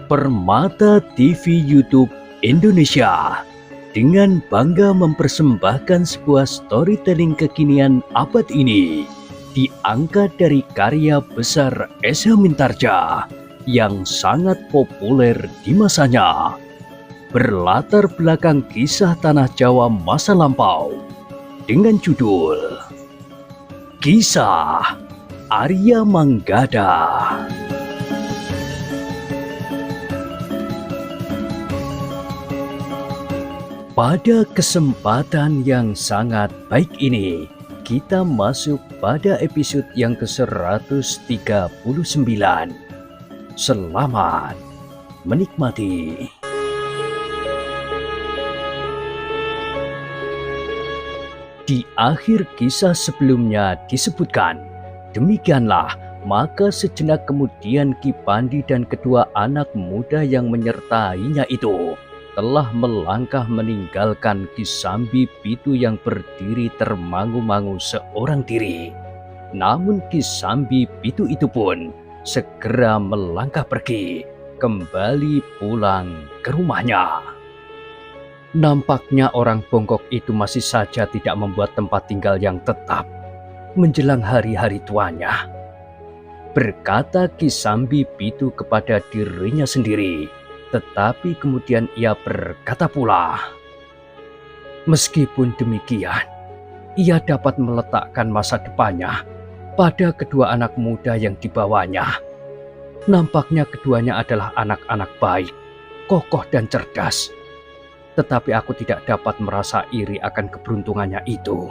Permata TV YouTube Indonesia dengan bangga mempersembahkan sebuah storytelling kekinian abad ini, diangkat dari karya besar Esa Mintarja yang sangat populer di masanya, berlatar belakang kisah tanah Jawa masa lampau dengan judul Kisah Arya Manggada. Pada kesempatan yang sangat baik ini, kita masuk pada episode yang ke-139. Selamat menikmati. Di akhir kisah sebelumnya disebutkan, demikianlah maka sejenak kemudian Ki Pandi dan kedua anak muda yang menyertainya itu telah melangkah meninggalkan Ki Sambi Pitu yang berdiri termangu-mangu seorang diri. Namun Ki Sambi Pitu itu pun segera melangkah pergi, kembali pulang ke rumahnya. Nampaknya orang bongkok itu masih saja tidak membuat tempat tinggal yang tetap menjelang hari-hari tuanya. Berkata Ki Sambi Pitu kepada dirinya sendiri, tetapi kemudian ia berkata pula, meskipun demikian, ia dapat meletakkan masa depannya pada kedua anak muda yang dibawanya. Nampaknya keduanya adalah anak-anak baik, kokoh dan cerdas. Tetapi aku tidak dapat merasa iri akan keberuntungannya itu.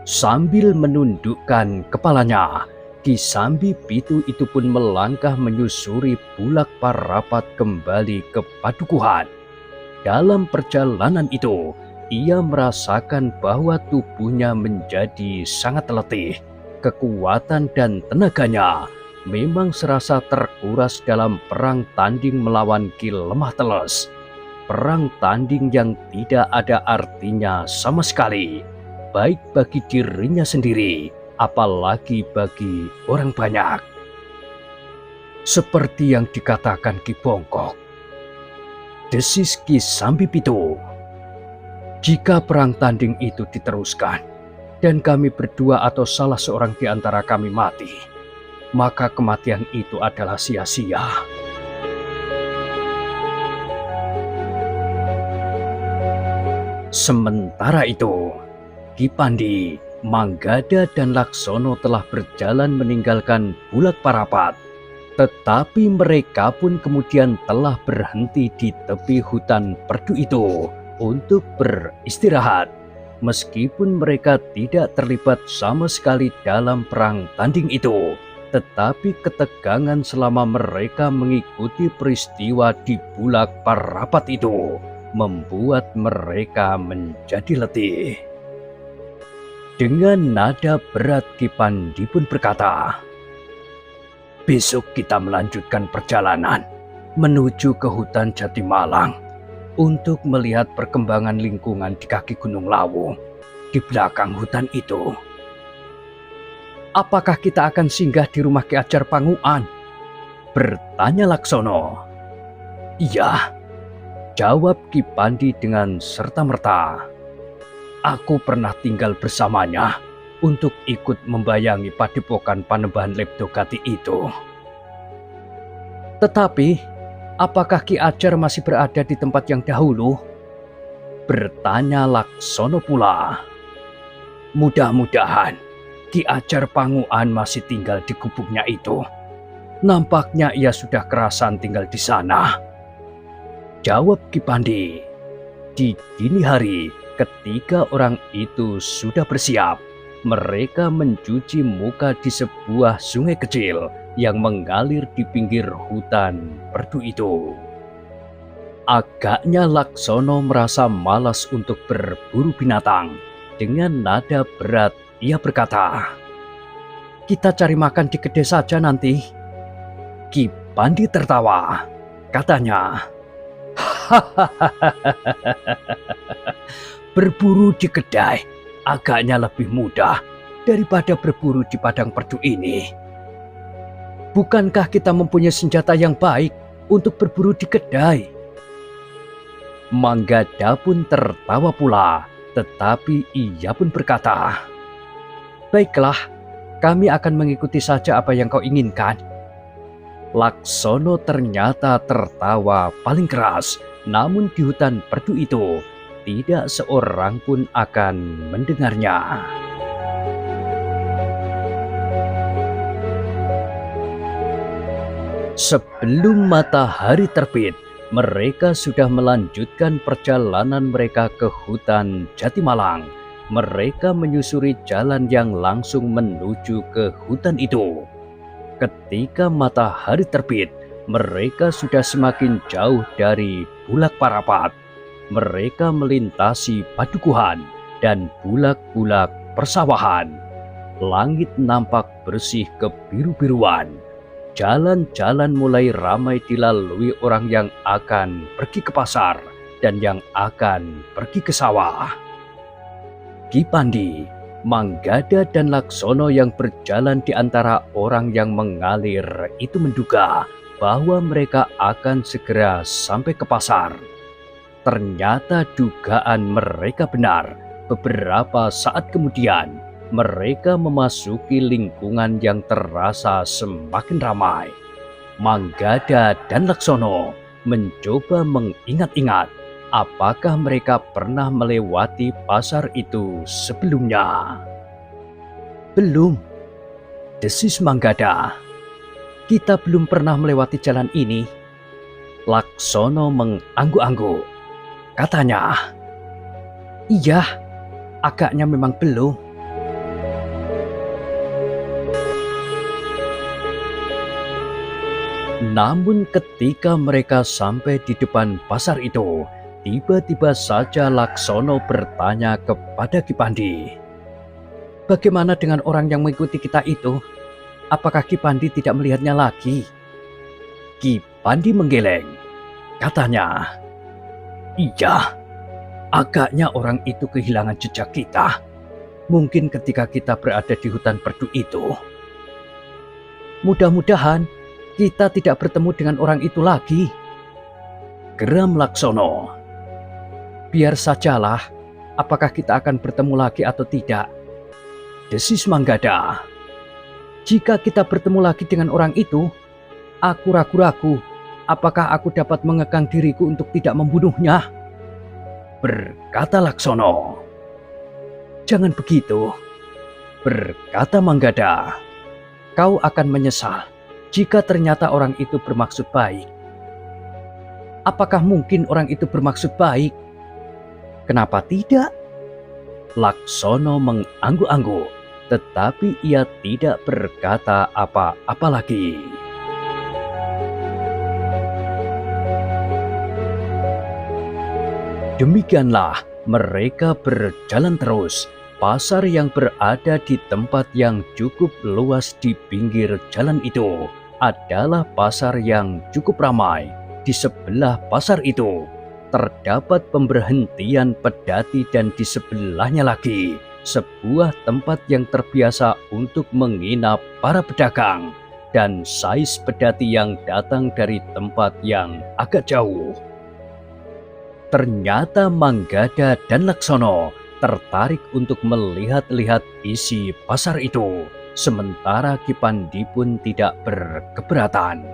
Sambil menundukkan kepalanya, Ki Sambi Pitu itu pun melangkah menyusuri Bulak Parapat kembali ke Padukuhan. Dalam perjalanan itu, ia merasakan bahwa tubuhnya menjadi sangat letih. Kekuatan dan tenaganya memang serasa terkuras dalam perang tanding melawan Ki Lemah Teles. Perang tanding yang tidak ada artinya sama sekali, baik bagi dirinya sendiri, apalagi bagi orang banyak. Seperti yang dikatakan Ki Bongkok, desis Ki Sambi Pitu, jika perang tanding itu diteruskan dan kami berdua atau salah seorang di antara kami mati, maka kematian itu adalah sia-sia. Sementara itu, Ki Pandi, Manggada dan Laksono telah berjalan meninggalkan Bulak Parapat. Tetapi mereka pun kemudian telah berhenti di tepi hutan perdu itu untuk beristirahat. Meskipun mereka tidak terlibat sama sekali dalam perang tanding itu, tetapi ketegangan selama mereka mengikuti peristiwa di Bulak Parapat itu membuat mereka menjadi letih. Dengan nada berat Ki Pandi pun berkata, besok kita melanjutkan perjalanan menuju ke hutan Jatimalang untuk melihat perkembangan lingkungan di kaki Gunung Lawu di belakang hutan itu. Apakah kita akan singgah di rumah Ki Ajar Panguan? Bertanya Laksono. Iya, jawab Ki Pandi dengan serta-merta. Aku pernah tinggal bersamanya untuk ikut membayangi padepokan Panembahan Lebdogati itu. Tetapi, apakah Ki Ajar masih berada di tempat yang dahulu? Bertanya Laksono pula. Mudah-mudahan Ki Ajar Panguan masih tinggal di gubuknya itu. Nampaknya ia sudah kerasan tinggal di sana. Jawab Ki Pandi. Di dini hari, ketika orang itu sudah bersiap, mereka mencuci muka di sebuah sungai kecil yang mengalir di pinggir hutan perdu itu. Agaknya Laksono merasa malas untuk berburu binatang. Dengan nada berat ia berkata, kita cari makan di kedai saja nanti. Ki Pandi tertawa. Katanya, berburu di kedai agaknya lebih mudah daripada berburu di padang perdu ini. Bukankah kita mempunyai senjata yang baik untuk berburu di kedai. Manggada pun tertawa pula, tetapi ia pun berkata, "Baiklah, kami akan mengikuti saja apa yang kau inginkan." Laksono ternyata tertawa paling keras, namun di hutan perdu itu tidak seorang pun akan mendengarnya. Sebelum matahari terbit, mereka sudah melanjutkan perjalanan mereka ke hutan Jatimalang. Mereka menyusuri jalan yang langsung menuju ke hutan itu. Ketika matahari terbit, mereka sudah semakin jauh dari Bulak Parapat. Mereka melintasi padukuhan dan bulak-bulak persawahan. Langit nampak bersih kebiru-biruan. Jalan-jalan mulai ramai dilalui orang yang akan pergi ke pasar dan yang akan pergi ke sawah. Ki Pandi, Manggada dan Laksono yang berjalan di antara orang yang mengalir itu menduga bahwa mereka akan segera sampai ke pasar. Ternyata dugaan mereka benar. Beberapa saat kemudian, mereka memasuki lingkungan yang terasa semakin ramai. Manggada dan Laksono mencoba mengingat-ingat apakah mereka pernah melewati pasar itu sebelumnya. "Belum," desis Manggada. "Kita belum pernah melewati jalan ini." Laksono mengangguk-angguk. Katanya, "Iya, agaknya memang belum." Namun ketika mereka sampai di depan pasar itu, tiba-tiba saja Laksono bertanya kepada Ki Pandi, "Bagaimana dengan orang yang mengikuti kita itu? Apakah Ki Pandi tidak melihatnya lagi?" Ki Pandi menggeleng. Katanya, "Iya, agaknya orang itu kehilangan jejak kita. Mungkin ketika kita berada di hutan perdu itu. Mudah-mudahan kita tidak bertemu dengan orang itu lagi." Geram Laksono. "Biar sajalah, apakah kita akan bertemu lagi atau tidak?" desis Manggada. "Jika kita bertemu lagi dengan orang itu, aku ragu-ragu apakah aku dapat mengekang diriku untuk tidak membunuhnya," berkata Laksono. "Jangan begitu," berkata Manggada. "Kau akan menyesal jika ternyata orang itu bermaksud baik." "Apakah mungkin orang itu bermaksud baik? Kenapa tidak?" Laksono mengangguk-angguk, tetapi ia tidak berkata apa-apa lagi. Demikianlah mereka berjalan terus. Pasar yang berada di tempat yang cukup luas di pinggir jalan itu adalah pasar yang cukup ramai. Di sebelah pasar itu terdapat pemberhentian pedati dan di sebelahnya lagi sebuah tempat yang terbiasa untuk menginap para pedagang dan sais pedati yang datang dari tempat yang agak jauh. Ternyata Manggada dan Laksono tertarik untuk melihat-lihat isi pasar itu, sementara Ki Pandi pun tidak berkeberatan.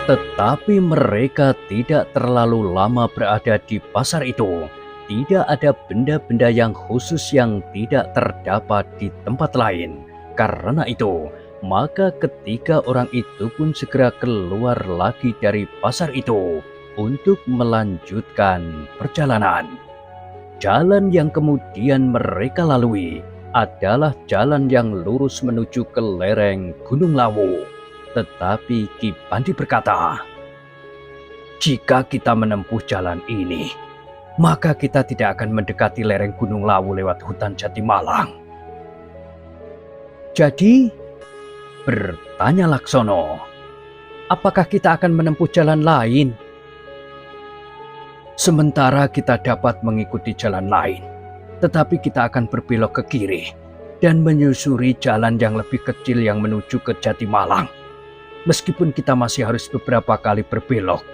Tetapi mereka tidak terlalu lama berada di pasar itu. Tidak ada benda-benda yang khusus yang tidak terdapat di tempat lain. Karena itu, maka ketika orang itu pun segera keluar lagi dari pasar itu untuk melanjutkan perjalanan. Jalan yang kemudian mereka lalui adalah jalan yang lurus menuju ke lereng Gunung Lawu. Tetapi Ki Pandi berkata, "Jika kita menempuh jalan ini, maka kita tidak akan mendekati lereng Gunung Lawu lewat hutan Jatimalang." "Jadi," bertanya Laksono, "apakah kita akan menempuh jalan lain?" "Sementara kita dapat mengikuti jalan lain, tetapi kita akan berbelok ke kiri. dan menyusuri jalan yang lebih kecil yang menuju ke Jatimalang. Meskipun kita masih harus beberapa kali berbelok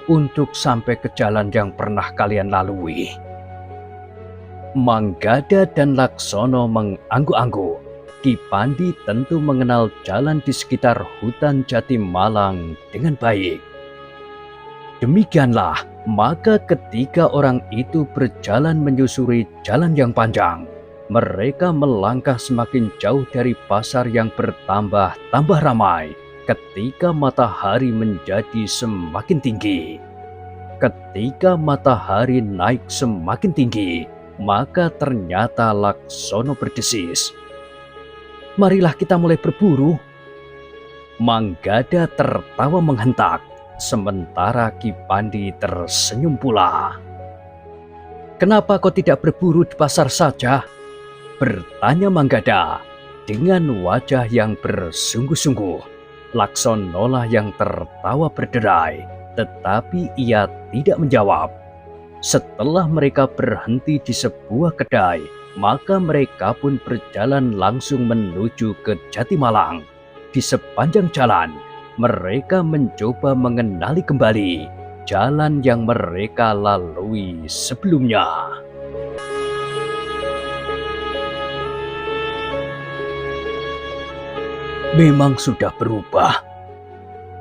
untuk sampai ke jalan yang pernah kalian lalui. Manggada dan Laksono mengangguk-angguk. Ki Pandi tentu mengenal jalan di sekitar hutan Jatimalang dengan baik. Demikianlah, maka ketika orang itu berjalan menyusuri jalan yang panjang, mereka melangkah semakin jauh dari pasar yang bertambah-tambah ramai ketika matahari menjadi semakin tinggi. Ketika matahari naik semakin tinggi, maka ternyata Laksono berdesis, "Marilah kita mulai berburu." Manggada tertawa menghentak, sementara Ki Pandi tersenyum pula. "Kenapa kau tidak berburu di pasar saja?" bertanya Manggada dengan wajah yang bersungguh-sungguh. Laksono lah yang tertawa berderai, tetapi ia tidak menjawab. Setelah mereka berhenti di sebuah kedai, maka mereka pun berjalan langsung menuju ke Jatimalang. Di sepanjang jalan, mereka mencoba mengenali kembali jalan yang mereka lalui sebelumnya. "Memang sudah berubah,"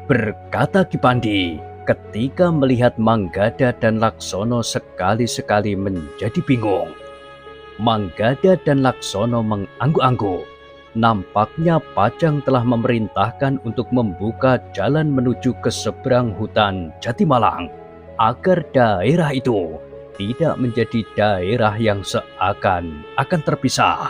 berkata Ki Pandi ketika melihat Manggada dan Laksono sekali-sekali menjadi bingung. Manggada dan Laksono mengangguk-angguk. Nampaknya Pajang telah memerintahkan untuk membuka jalan menuju ke seberang hutan Jatimalang, agar daerah itu tidak menjadi daerah yang seakan-akan terpisah.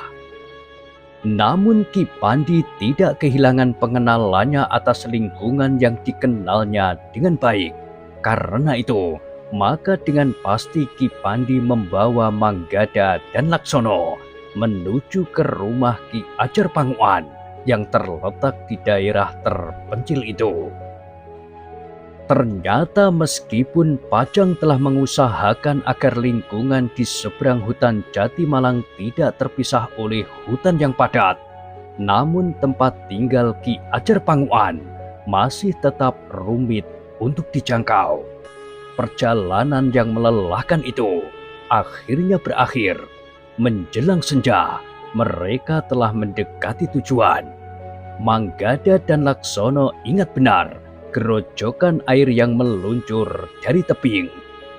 Namun Ki Pandi tidak kehilangan pengenalannya atas lingkungan yang dikenalnya dengan baik. Karena itu, maka dengan pasti Ki Pandi membawa Manggada dan Laksono menuju ke rumah Ki Ajar Panguan yang terletak di daerah terpencil itu. Ternyata meskipun Pajang telah mengusahakan agar lingkungan di seberang hutan Jatimalang tidak terpisah oleh hutan yang padat, namun tempat tinggal Ki Ajar Panguan masih tetap rumit untuk dijangkau. Perjalanan yang melelahkan itu akhirnya berakhir. Menjelang senja, mereka telah mendekati tujuan. Manggada dan Laksono ingat benar gerojokan air yang meluncur dari tebing.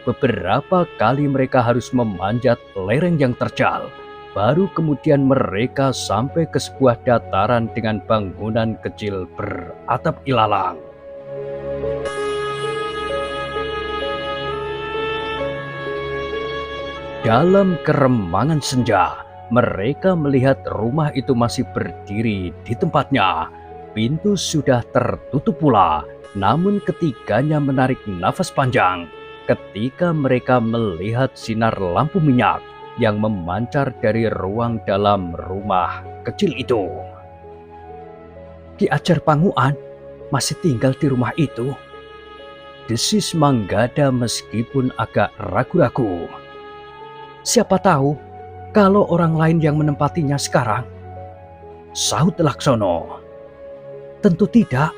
Beberapa kali mereka harus memanjat lereng yang terjal. Baru kemudian mereka sampai ke sebuah dataran dengan bangunan kecil beratap ilalang. Dalam keremangan senja, mereka melihat rumah itu masih berdiri di tempatnya. Pintu sudah tertutup pula, namun ketiganya menarik nafas panjang ketika mereka melihat sinar lampu minyak yang memancar dari ruang dalam rumah kecil itu. "Ki Ajar Panguan masih tinggal di rumah itu," desis Manggada meskipun agak ragu-ragu. "Siapa tahu kalau orang lain yang menempatinya sekarang," sahut Laksono. "Tentu tidak,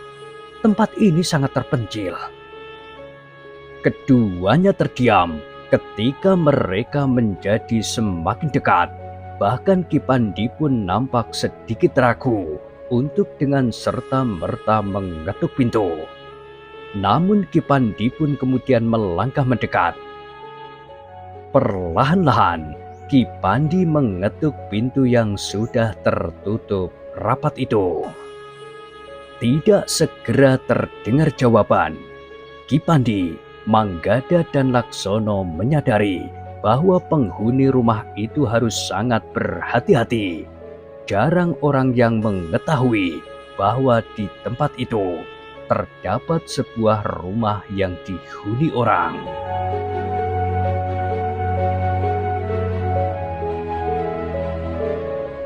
tempat ini sangat terpencil." Keduanya terdiam ketika mereka menjadi semakin dekat. Bahkan Ki Pandi pun nampak sedikit ragu untuk dengan serta-merta mengetuk pintu. Namun Ki Pandi pun kemudian melangkah mendekat. Perlahan-lahan, Ki Pandi mengetuk pintu yang sudah tertutup rapat itu. Tidak segera terdengar jawaban. Ki Pandi, Manggada dan Laksono menyadari bahwa penghuni rumah itu harus sangat berhati-hati. Jarang orang yang mengetahui bahwa di tempat itu terdapat sebuah rumah yang dihuni orang.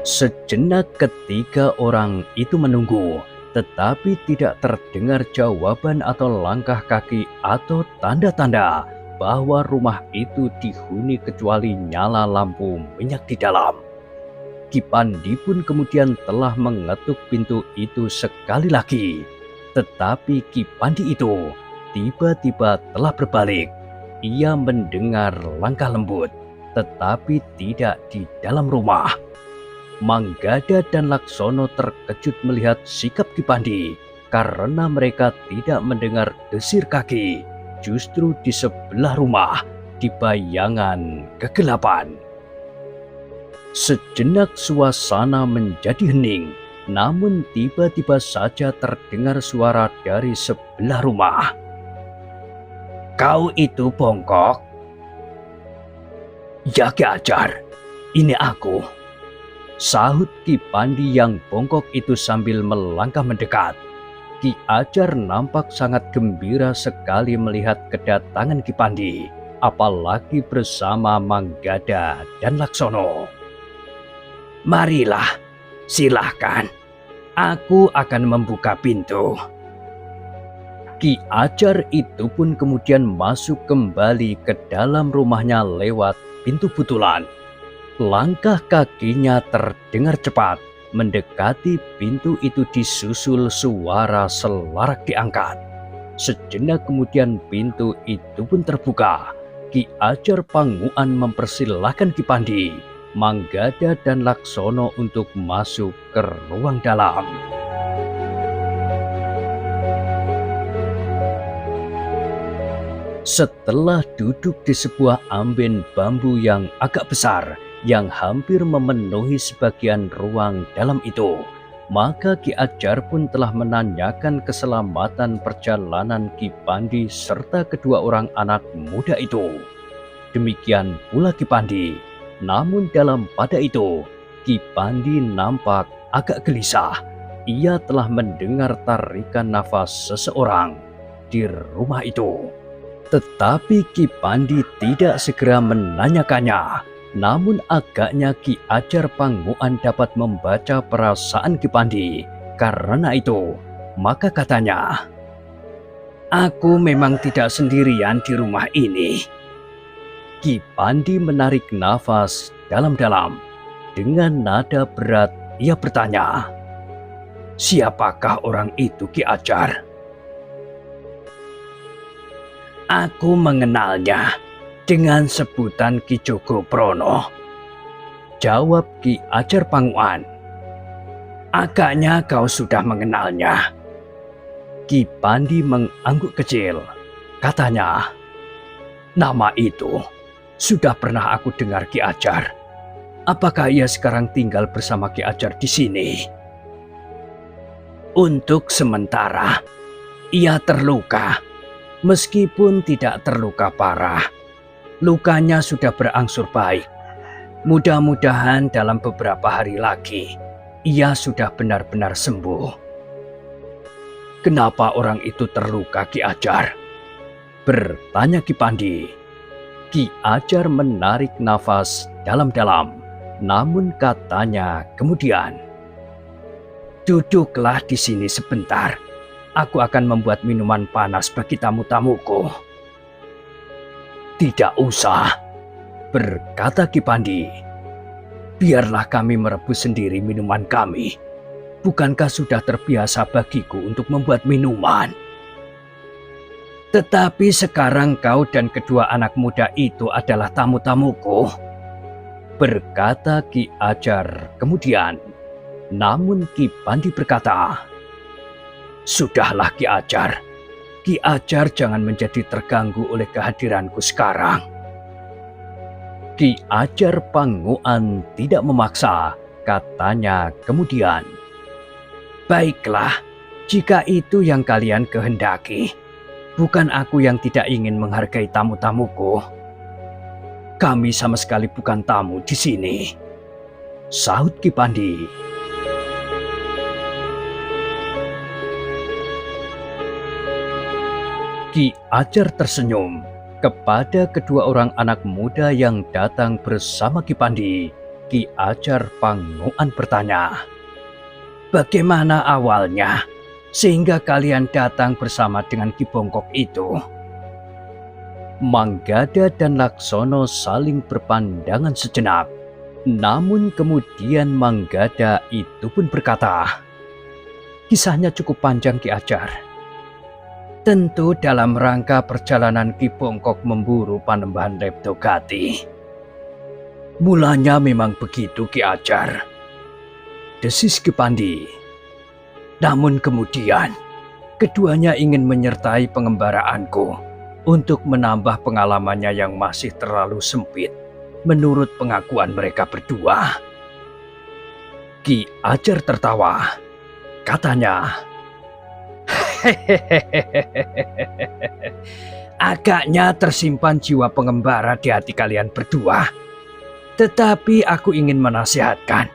Sejenak ketiga orang itu menunggu, tetapi tidak terdengar jawaban atau langkah kaki atau tanda-tanda bahwa rumah itu dihuni kecuali nyala lampu minyak di dalam. Ki Pandi pun kemudian telah mengetuk pintu itu sekali lagi. Tetapi Ki Pandi itu tiba-tiba telah berbalik. Ia mendengar langkah lembut, tetapi tidak di dalam rumah. Manggada dan Laksono terkejut melihat sikap Ki Pandi, karena mereka tidak mendengar desir kaki, justru di sebelah rumah, di bayangan kegelapan. Sejenak suasana menjadi hening, namun tiba-tiba saja terdengar suara dari sebelah rumah. "Kau itu bongkok?" "Ya Ki Ajar, ini aku," sahut Ki Pandi yang bongkok itu sambil melangkah mendekat. Ki Ajar nampak sangat gembira sekali melihat kedatangan Ki Pandi, apalagi bersama Manggada dan Laksono. "Marilah, silahkan. Aku akan membuka pintu." Ki Ajar itu pun kemudian masuk kembali ke dalam rumahnya lewat pintu butulan. Langkah kakinya terdengar cepat. Mendekati pintu itu disusul suara selarak diangkat. Sejenak kemudian pintu itu pun terbuka. Ki Ajar Panguan mempersilahkan Ki Pandi, Manggada dan Laksono untuk masuk ke ruang dalam. Setelah duduk di sebuah amben bambu yang agak besar, yang hampir memenuhi sebagian ruang dalam itu, maka Ki Ajar pun telah menanyakan keselamatan perjalanan Ki Pandi serta kedua orang anak muda itu. Demikian pula Ki Pandi. Namun dalam pada itu, Ki Pandi nampak agak gelisah. Ia telah mendengar tarikan nafas seseorang di rumah itu. Tetapi Ki Pandi tidak segera menanyakannya. Namun agaknya Ki Ajar Panguan dapat membaca perasaan Ki Pandi. Karena itu, maka katanya, "Aku memang tidak sendirian di rumah ini." Ki Pandi menarik nafas dalam-dalam. Dengan nada berat ia bertanya, "Siapakah orang itu Ki Ajar?" "Aku mengenalnya dengan sebutan Ki Jogoprono," jawab Ki Ajar Panguan. "Agaknya kau sudah mengenalnya." Ki Pandi mengangguk kecil. Katanya, "Nama itu sudah pernah aku dengar Ki Ajar. Apakah ia sekarang tinggal bersama Ki Ajar di sini?" "Untuk sementara, ia terluka. Meskipun tidak terluka parah, lukanya sudah berangsur baik. Mudah-mudahan dalam beberapa hari lagi, ia sudah benar-benar sembuh." "Kenapa orang itu terluka Ki Ajar?" bertanya Ki Pandi. Ki Ajar menarik nafas dalam-dalam, namun katanya kemudian, "Duduklah di sini sebentar. Aku akan membuat minuman panas bagi tamu-tamuku." "Tidak usah," berkata Ki Pandi. "Biarlah kami merebus sendiri minuman kami. Bukankah sudah terbiasa bagiku untuk membuat minuman? Tetapi sekarang kau dan kedua anak muda itu adalah tamu-tamuku," berkata Ki Ajar kemudian. Namun Ki Pandi berkata, "Sudahlah Ki Ajar. Ki Ajar jangan menjadi terganggu oleh kehadiranku sekarang." Ki Ajar Panguan tidak memaksa. Katanya kemudian, "Baiklah, jika itu yang kalian kehendaki. Bukan aku yang tidak ingin menghargai tamu-tamuku. Kami sama sekali bukan tamu di sini," sahut Ki Pandi. Ki Ajar tersenyum kepada kedua orang anak muda yang datang bersama Ki Pandi. Ki Ajar Panguan bertanya, "Bagaimana awalnya sehingga kalian datang bersama dengan Ki Bongkok itu?" Manggada dan Laksono saling berpandangan sejenak. Namun kemudian Manggada itu pun berkata, "Kisahnya cukup panjang Ki Ajar. Tentu dalam rangka perjalanan Ki Bongkok memburu Panembahan Leptogati." "Mulanya memang begitu Ki Ajar," desis Ki Pandi. "Namun kemudian keduanya ingin menyertai pengembaraanku untuk menambah pengalamannya yang masih terlalu sempit menurut pengakuan mereka berdua." Ki Ajar tertawa. Katanya, "Agaknya tersimpan jiwa pengembara di hati kalian berdua. Tetapi aku ingin menasihatkan,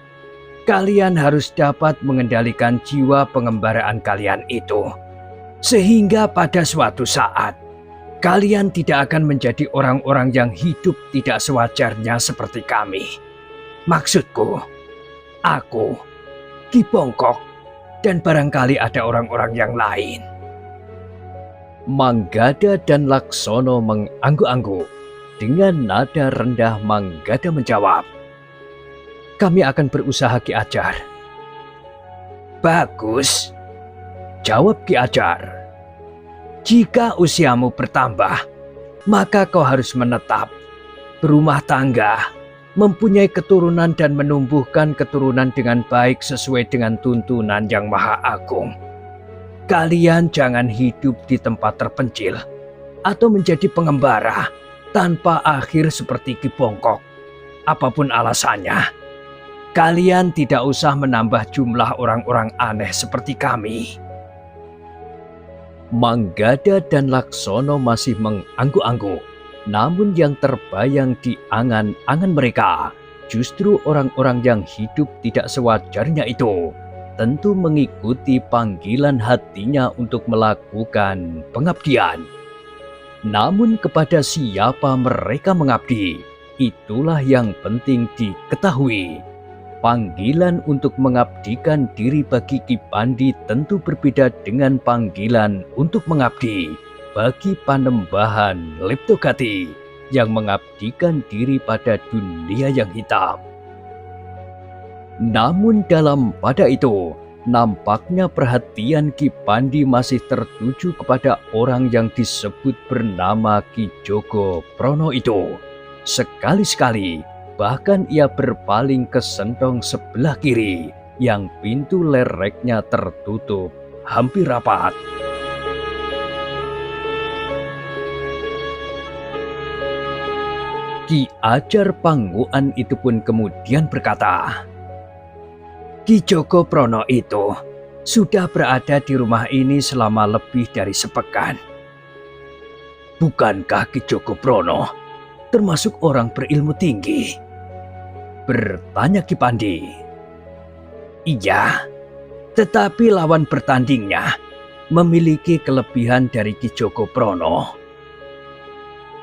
kalian harus dapat mengendalikan jiwa pengembaraan kalian itu. Sehingga pada suatu saat, kalian tidak akan menjadi orang-orang yang hidup tidak sewajarnya seperti kami. Maksudku, aku, Ki Bongkok, dan barangkali ada orang-orang yang lain." Manggada dan Laksono mengangguk-angguk. Dengan nada rendah Manggada menjawab, "Kami akan berusaha Ki Ajar." "Bagus," jawab Ki Ajar. "Jika usiamu bertambah, maka kau harus menetap, berumah tangga, mempunyai keturunan dan menumbuhkan keturunan dengan baik sesuai dengan tuntunan Yang Maha Agung. Kalian jangan hidup di tempat terpencil atau menjadi pengembara tanpa akhir seperti Ki Bongkok. Apapun alasannya, kalian tidak usah menambah jumlah orang-orang aneh seperti kami." Manggada dan Laksono masih mengangguk-angguk. Namun yang terbayang di angan-angan mereka justru orang-orang yang hidup tidak sewajarnya itu tentu mengikuti panggilan hatinya untuk melakukan pengabdian. Namun kepada siapa mereka mengabdi, itulah yang penting diketahui. Panggilan untuk mengabdikan diri bagi Ki Pandi tentu berbeda dengan panggilan untuk mengabdi bagi Panembahan Leptogati yang mengabdikan diri pada dunia yang hitam. Namun pada itu, nampaknya perhatian Ki Pandi masih tertuju kepada orang yang disebut bernama Ki Joko Prono itu. Sekali-sekali, bahkan ia berpaling ke sentong sebelah kiri yang pintu lereknya tertutup hampir rapat. Ki Ajar Panguan itu pun kemudian berkata, "Ki Joko Prono itu sudah berada di rumah ini selama lebih dari sepekan." "Bukankah Ki Joko Prono termasuk orang berilmu tinggi?" bertanya Ki Pandi. "Iya, tetapi lawan bertandingnya memiliki kelebihan dari Ki Joko Prono."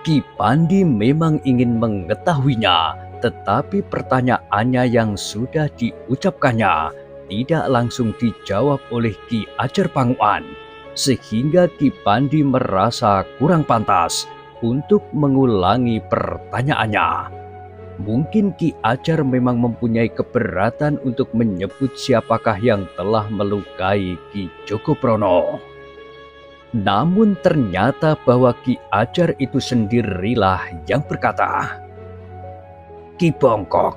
Ki Pandi memang ingin mengetahuinya, tetapi pertanyaannya yang sudah diucapkannya tidak langsung dijawab oleh Ki Ajar Panguan, sehingga Ki Pandi merasa kurang pantas untuk mengulangi pertanyaannya. Mungkin Ki Ajar memang mempunyai keberatan untuk menyebut siapakah yang telah melukai Ki Joko Prono. Namun ternyata bahwa Ki Ajar itu sendirilah yang berkata, "Ki Bongkok,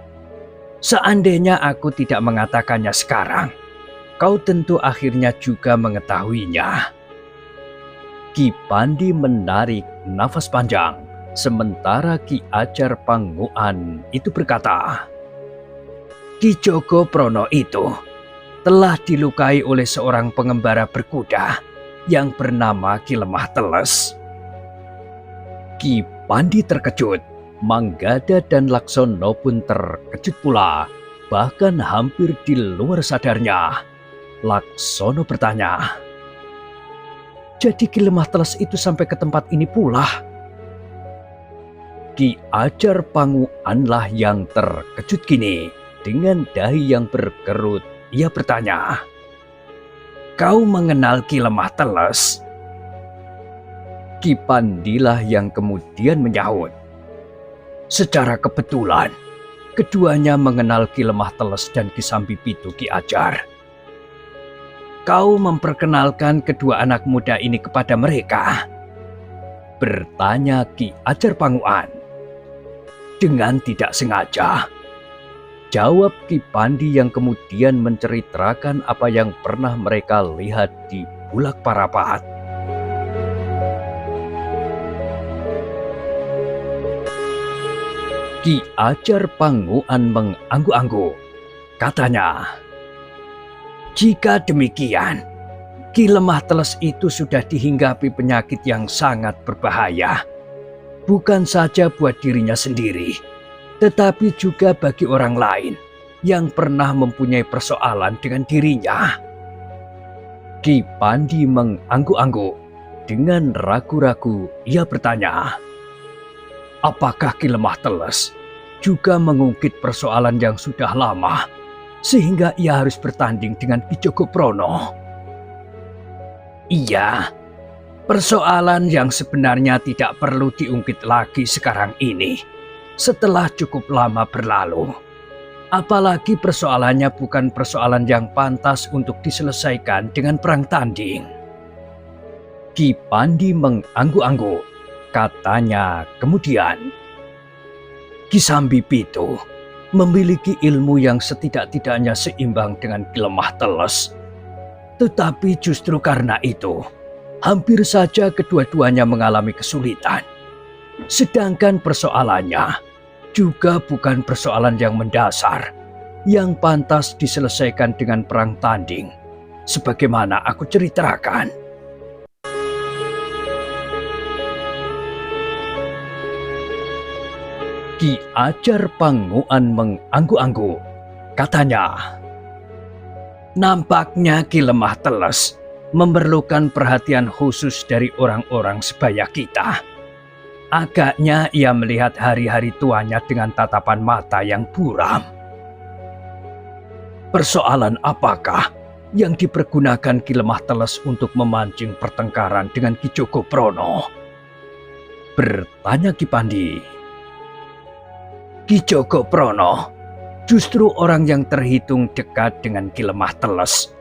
seandainya aku tidak mengatakannya sekarang, kau tentu akhirnya juga mengetahuinya." Ki Pandi menarik nafas panjang, sementara Ki Ajar Panguan itu berkata, "Ki Joko Prono itu telah dilukai oleh seorang pengembara berkuda yang bernama Ki Lemah Teles." Ki Pandi terkejut, Manggada dan Laksono pun terkejut pula, bahkan hampir di luar sadarnya. Laksono bertanya, "Jadi Ki Lemah Teles itu sampai ke tempat ini pula?" Ki Ajar Panguanlah yang terkejut kini. Dengan dahi yang berkerut, ia bertanya, "Kau mengenal Ki Lemah Teles?" Ki Pandilah yang kemudian menyahut, "Secara kebetulan, Keduanya mengenal Ki Lemah Teles dan Ki Sambi Pitu, Ki Ajar. Kau memperkenalkan kedua anak muda ini kepada mereka? Bertanya Ki Ajar Panguan. Dengan tidak sengaja, jawab Ki Pandi yang kemudian menceritakan apa yang pernah mereka lihat di Bulak Parapat. Ki Ajar Panguan mengangguk-angguk. Katanya, jika demikian, Ki Lemah Teles itu sudah dihinggapi penyakit yang sangat berbahaya. Bukan saja buat dirinya sendiri, tetapi juga bagi orang lain yang pernah mempunyai persoalan dengan dirinya. Ki Pandi mengangguk-angguk. Dengan ragu-ragu ia bertanya, apakah Ki Lemah Teles juga mengungkit persoalan yang sudah lama sehingga ia harus bertanding dengan Ki Jogoprono? Iya, persoalan yang sebenarnya tidak perlu diungkit lagi sekarang ini setelah cukup lama berlalu. Apalagi persoalannya bukan persoalan yang pantas untuk diselesaikan dengan perang tanding. Ki Pandi mengangguk-angguk. Katanya kemudian, Ki Sambi Pitu memiliki ilmu yang setidak-tidaknya seimbang dengan Ki Lemah Teles. Tetapi justru karena itu, hampir saja kedua-duanya mengalami kesulitan. Sedangkan persoalannya juga bukan persoalan yang mendasar, yang pantas diselesaikan dengan perang tanding, sebagaimana aku ceritakan. Ki Ajar Panguan mengangguk-angguk. Katanya, nampaknya Ki Lemah Teles memerlukan perhatian khusus dari orang-orang sebaya kita. Agaknya ia melihat hari-hari tuanya dengan tatapan mata yang buram. Persoalan apakah yang dipergunakan Ki Lemah Teles untuk memancing pertengkaran dengan Ki Jogoprono? Bertanya Ki Pandi. Ki Jogoprono justru orang yang terhitung dekat dengan Ki Lemah Teles.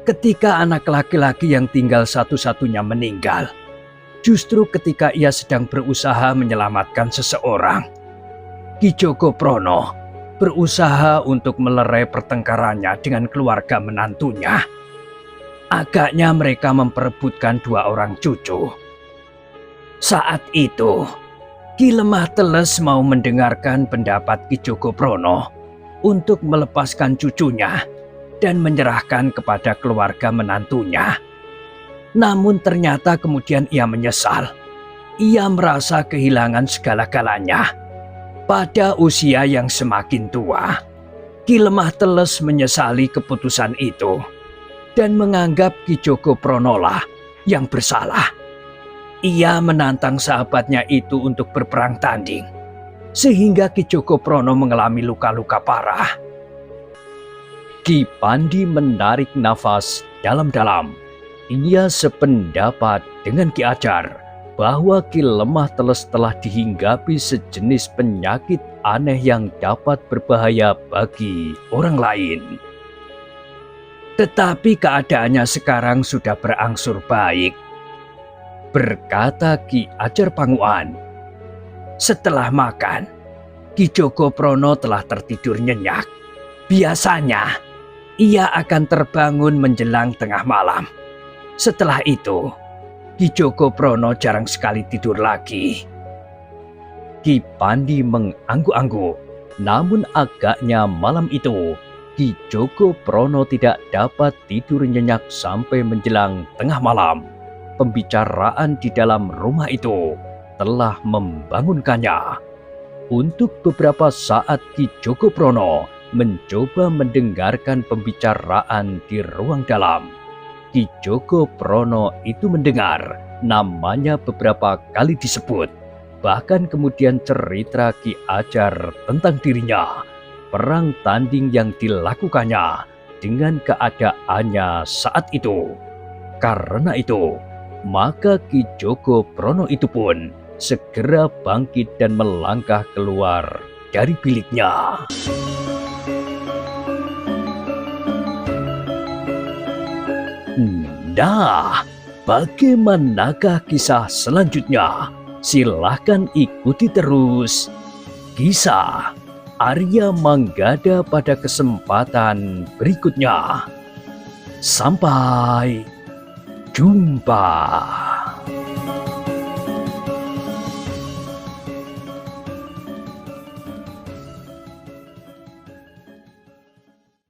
Ketika anak laki-laki yang tinggal satu-satunya meninggal, justru ketika ia sedang berusaha menyelamatkan seseorang, Ki Jogoprono berusaha untuk melerai pertengkarannya dengan keluarga menantunya. Agaknya mereka memperebutkan dua orang cucu. Saat itu, Ki Lemah Teles mau mendengarkan pendapat Ki Jogoprono untuk melepaskan cucunya dan menyerahkan kepada keluarga menantunya. Namun ternyata kemudian ia menyesal. Ia merasa kehilangan segala-galanya. Pada usia yang semakin tua, Ki Lemah Teles menyesali keputusan itu dan menganggap Ki Jogoprono lah yang bersalah. Ia menantang sahabatnya itu untuk berperang tanding, sehingga Ki Jogoprono mengalami luka-luka parah. Ki Pandi menarik nafas dalam-dalam. Ia sependapat dengan Ki Ajar bahwa Ki Lemah Teles telah dihinggapi sejenis penyakit aneh yang dapat berbahaya bagi orang lain. Tetapi keadaannya sekarang sudah berangsur baik, berkata Ki Ajar Panguan. Setelah makan, Ki Jogoprono telah tertidur nyenyak. Biasanya, ia akan terbangun menjelang tengah malam. Setelah itu, Ki Jogoprono jarang sekali tidur lagi. Ki Pandi mengangguk-angguk. Namun agaknya malam itu, Ki Jogoprono tidak dapat tidur nyenyak sampai menjelang tengah malam. Pembicaraan di dalam rumah itu telah membangunkannya. Untuk beberapa saat Ki Jogoprono mencoba mendengarkan pembicaraan di ruang dalam. Ki Jogoprono itu mendengar namanya beberapa kali disebut. Bahkan kemudian cerita Ki Ajar tentang dirinya, perang tanding yang dilakukannya dengan keadaannya saat itu. Karena itu, maka Ki Jogoprono itu pun segera bangkit dan melangkah keluar dari biliknya. Nah, bagaimanakah kisah selanjutnya? Silahkan ikuti terus kisah Arya Manggada pada kesempatan berikutnya. Sampai jumpa.